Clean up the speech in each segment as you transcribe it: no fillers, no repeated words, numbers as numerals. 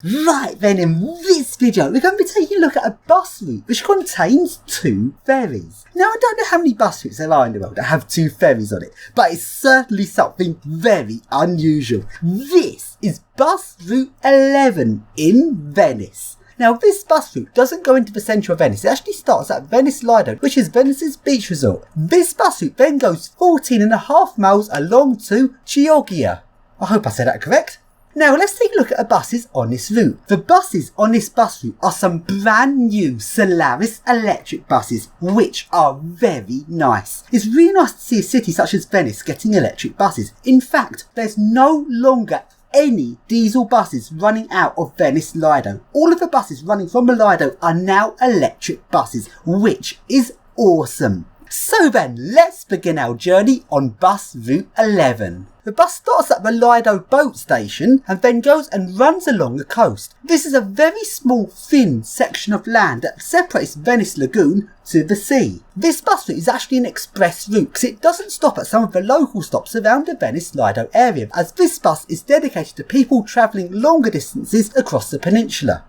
Right then, in this video we're going to be taking a look at a bus route which contains 2 ferries. Now I don't know how many bus routes there are in the world that have 2 ferries on it, but it's certainly something very unusual. This is bus route 11 in Venice. Now this bus route doesn't go into the centre of Venice, it actually starts at Venice Lido, which is Venice's beach resort. This bus route then goes 14.5 miles along to Chioggia. I hope I said that correct. Now let's take a look at the buses on this route. The buses on this bus route are some brand new Solaris electric buses, which are very nice. It's really nice to see a city such as Venice getting electric buses. In fact, there's no longer any diesel buses running out of Venice Lido. All of the buses running from the Lido are now electric buses, which is awesome. So then, let's begin our journey on bus route 11. The bus starts at the Lido boat station and then goes and runs along the coast. This is a very small, thin section of land that separates Venice Lagoon to the sea. This bus route is actually an express route because it doesn't stop at some of the local stops around the Venice Lido area, as this bus is dedicated to people travelling longer distances across the peninsula.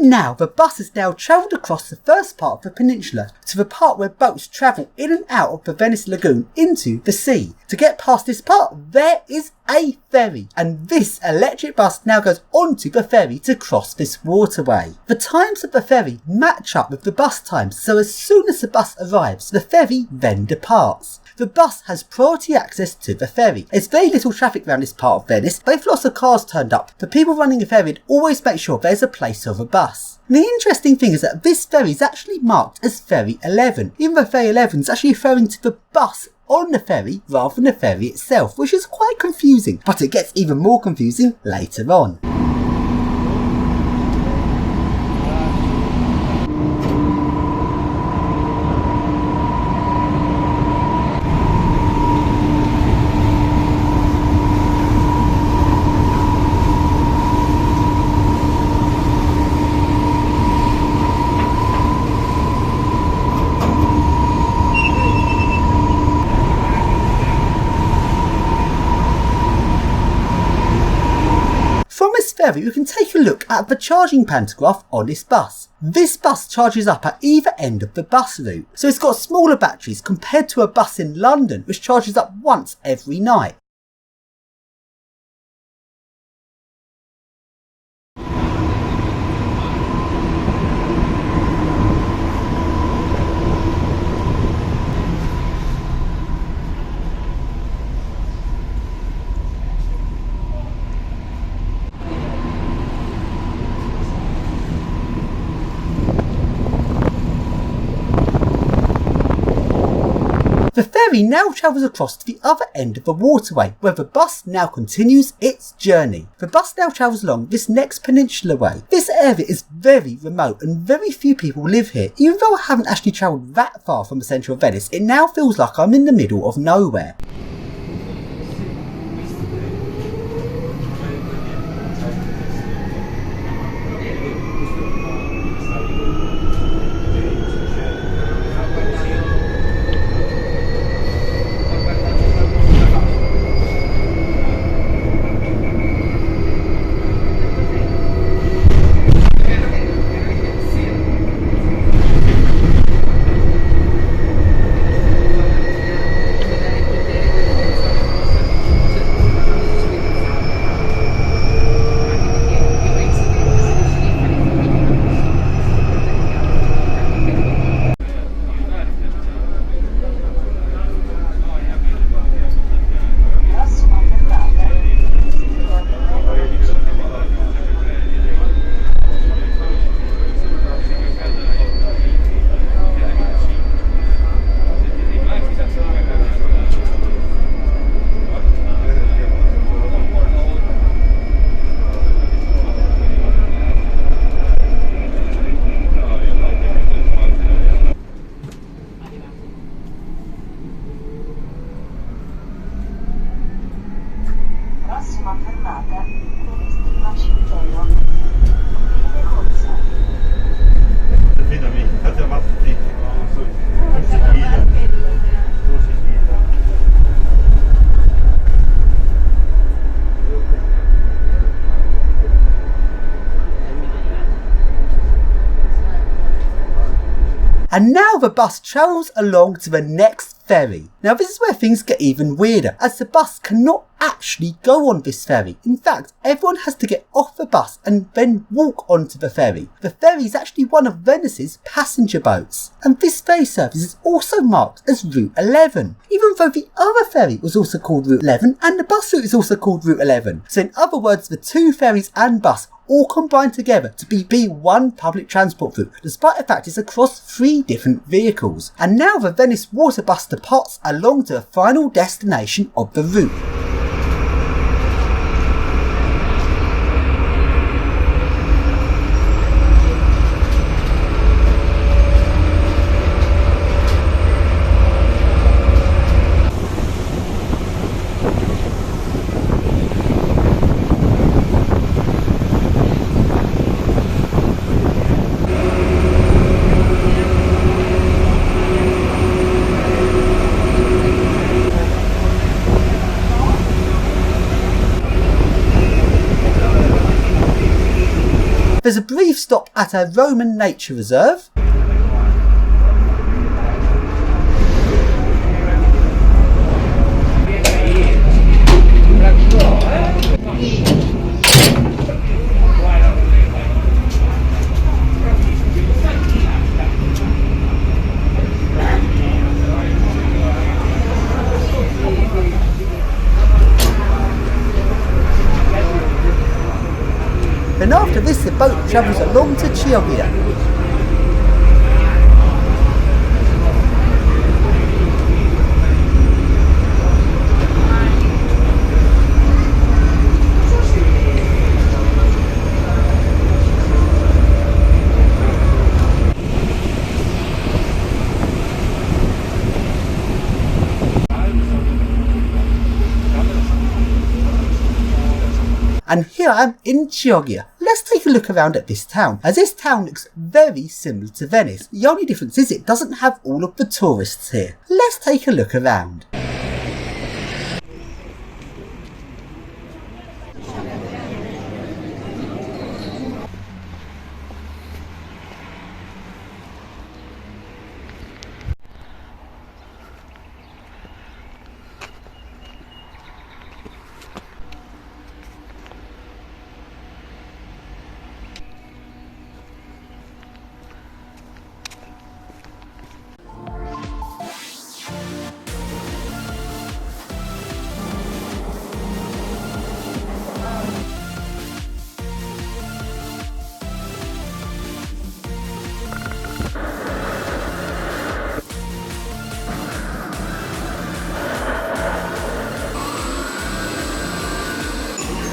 Now, the bus has now travelled across the first part of the peninsula to the part where boats travel in and out of the Venice Lagoon into the sea. To get past this part, there is a ferry, and this electric bus now goes onto the ferry to cross this waterway. The times of the ferry match up with the bus times, so as soon as the bus arrives, the ferry then departs. The bus has priority access to the ferry. There's very little traffic around this part of Venice, but if lots of cars turned up, the people running the ferry always make sure there's a place for the bus. And the interesting thing is that this ferry is actually marked as Ferry 11, even though Ferry 11 is actually referring to the bus on the ferry rather than the ferry itself, which is quite confusing, but it gets even more confusing later on. Ferry, we can take a look at the charging pantograph on this bus. This bus charges up at either end of the bus route, so it's got smaller batteries compared to a bus in London which charges up once every night. The ferry now travels across to the other end of the waterway, where the bus now continues its journey. The bus now travels along this next peninsula way. This area is very remote and very few people live here. Even though I haven't actually travelled that far from the centre of Venice, it now feels like I'm in the middle of nowhere. And now the bus travels along to the next ferry. Now this is where things get even weirder, as the bus cannot actually go on this ferry. In fact, everyone has to get off the bus and then walk onto the ferry. The ferry is actually one of Venice's passenger boats, and this ferry service is also marked as Route 11, even though the other ferry was also called Route 11 and the bus route is also called Route 11. So in other words, the two ferries and bus all combined together to be one public transport route, despite the fact it's across 3 different vehicles. And now the Venice water bus departs along to the final destination of the route. There's a brief stop at a Roman nature reserve. Then after this the boat travels along to Chioggia. And here I am in Chioggia. Let's take a look around at this town, as this town looks very similar to Venice. The only difference is it doesn't have all of the tourists here. Let's take a look around.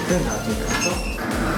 くなっていくと